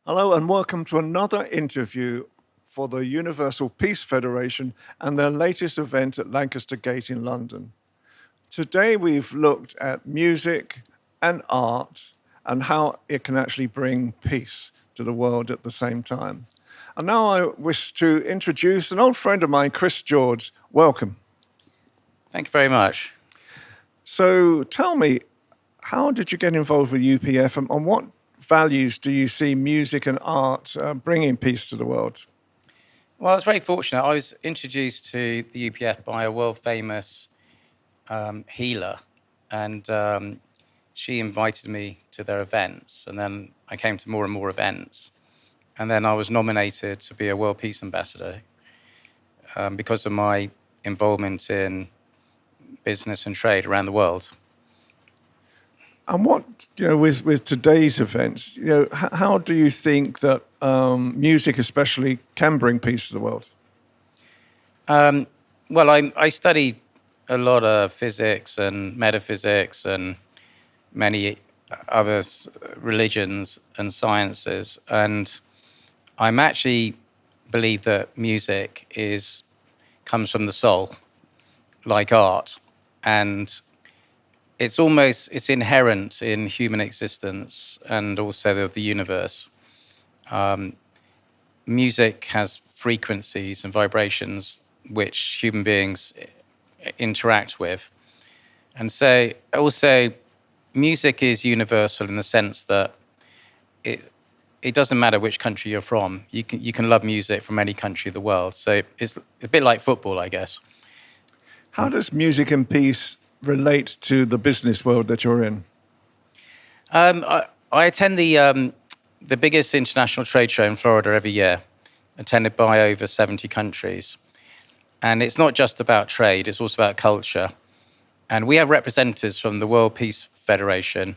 Hello and welcome to another interview for the Universal Peace Federation and their latest event at Lancaster Gate in London. Today we've looked at music and art and how it can actually bring peace to the world at the same time. And now I wish to introduce an old friend of mine, Chris George. Welcome. Thank you very much. So tell me, how did you get involved with UPF and what values do you see music and art bringing peace to the world? Well, I was very fortunate. I was introduced to the UPF by a world-famous healer, and she invited me to their events, and then I came to more and more events. And then I was nominated to be a World Peace Ambassador because of my involvement in business and trade around the world. And what, with today's events, how do you think that music especially can bring peace to the world? Well, I studied a lot of physics and metaphysics and many other religions and sciences, and I'm actually believe that music comes from the soul, like art, and it's inherent in human existence and also of the universe. Music has frequencies and vibrations which human beings interact with. And so also music is universal in the sense that it doesn't matter which country you're from. You can love music from any country of the world. So it's a bit like football, I guess. How does music and peace relate to the business world that you're in? I attend the biggest international trade show in Florida every year, attended by over 70 countries. And it's not just about trade, it's also about culture. And we have representatives from the World Peace Federation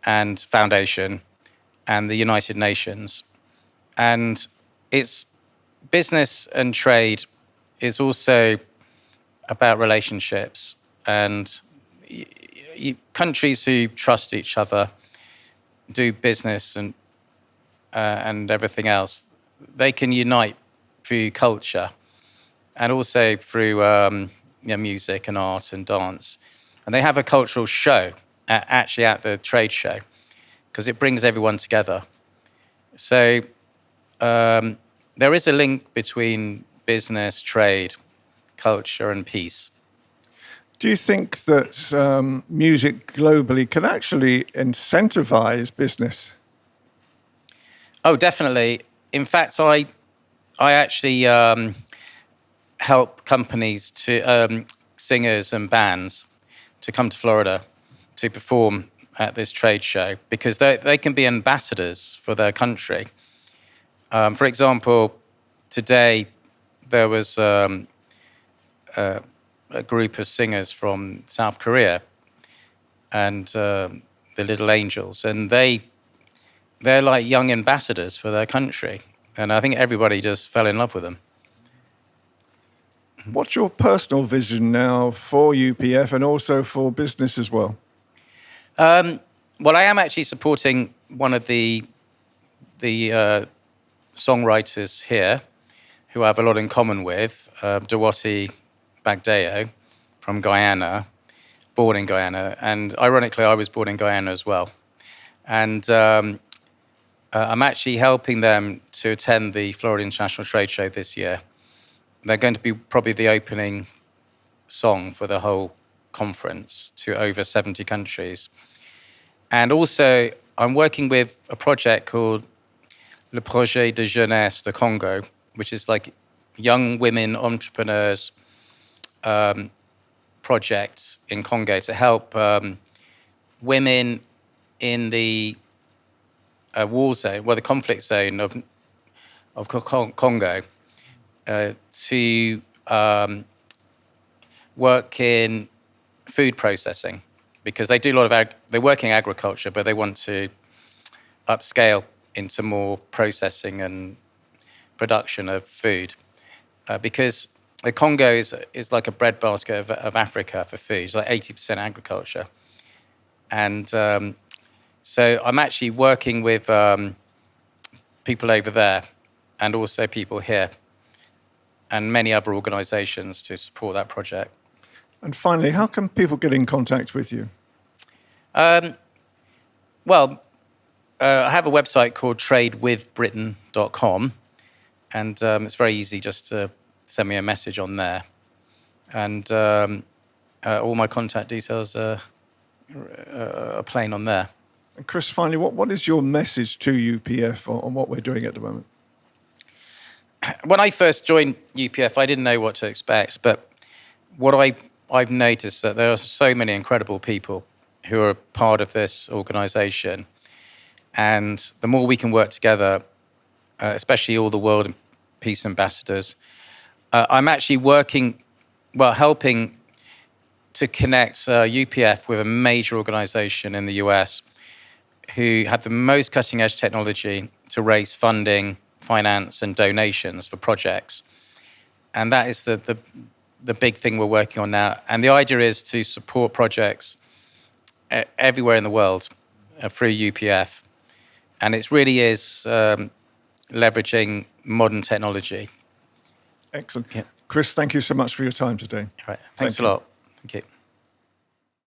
and Foundation and the United Nations. And it's business and trade is also about relationships and countries who trust each other, do business and everything else. They can unite through culture and also through music and art and dance. And they have a cultural show actually at the trade show because it brings everyone together. So there is a link between business, trade, culture, and peace. Do you think that music globally can actually incentivize business? Oh, definitely. In fact, I actually help companies to singers and bands to come to Florida to perform at this trade show because they can be ambassadors for their country. For example, today there was a group of singers from South Korea and the Little Angels, and they're like young ambassadors for their country. And I think everybody just fell in love with them. What's your personal vision now for UPF and also for business as well? Well, I am actually supporting one of the songwriters here who I have a lot in common with, Dawati Bagdeo from Guyana, born in Guyana. And ironically, I was born in Guyana as well. And I'm actually helping them to attend the Florida International Trade Show this year. They're going to be probably the opening song for the whole conference to over 70 countries. And also, I'm working with a project called Le Projet de Jeunesse de Congo, which is like young women entrepreneurs project in Congo to help women in the war zone, the conflict zone of Congo, to work in food processing because they do a lot of they work in agriculture, but they want to upscale into more processing and production of food because the Congo is like a breadbasket of Africa for food. It's like 80% agriculture. And so I'm actually working with people over there, and also people here, and many other organisations to support that project. And finally, how can people get in contact with you? Well, I have a website called tradewithbritain.com, and it's very easy just to send me a message on there. And all my contact details are plain on there. And Chris, finally, what is your message to UPF on what we're doing at the moment? When I first joined UPF, I didn't know what to expect, but what I've noticed that there are so many incredible people who are part of this organisation, and the more we can work together, especially all the World Peace Ambassadors, I'm actually helping to connect UPF with a major organisation in the US who have the most cutting-edge technology to raise funding, finance, and donations for projects. And that is the big thing we're working on now. And the idea is to support projects everywhere in the world through UPF. And it really is leveraging modern technology. Excellent. Yeah. Chris, thank you so much for your time today. All right. Thanks a lot. Thank you.